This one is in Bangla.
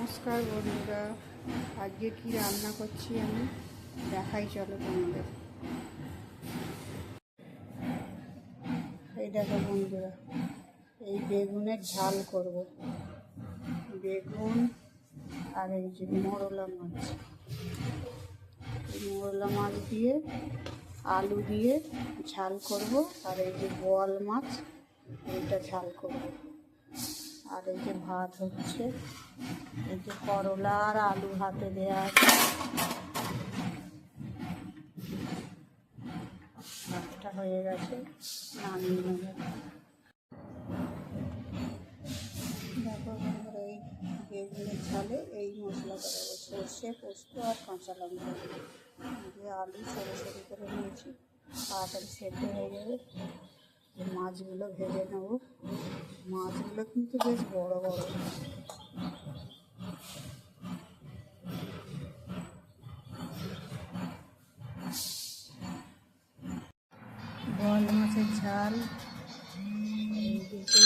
নমস্কার বন্ধুরা, আজকে কি রান্না করছি আমি দেখাই, চলো তোমাদের। এই দেখো বন্ধুরা, এই বেগুনের ঝাল করব। বেগুন আর এই যে মোরলা মাছ, এই মোরলা মাছ দিয়ে আলু দিয়ে ঝাল করব। আর এই যে বোয়াল মাছ, এইটা ঝাল করব। আর এই যে ভাত হচ্ছে, এই যে করলা আর আলু হাতে দেওয়া আছে। ভাতটা হয়ে গেছে, নামিয়ে নেব। দেখো বন্ধুরা, এই বেগুনের ঝালে এই মশলা করা হবে, সর্ষে, পোস্ত আর কাঁচা লঙ্কা দিয়ে আলু সরু সরু করে নিয়েছি, তাড়াতাড়ি সেদ্ধ হয়ে যাবে। মাছগুলো ভেজে নেব। মাছগুলো কিন্তু বেশ বড় বড়। বোয়াল মাছের ঝাল, এই দুটো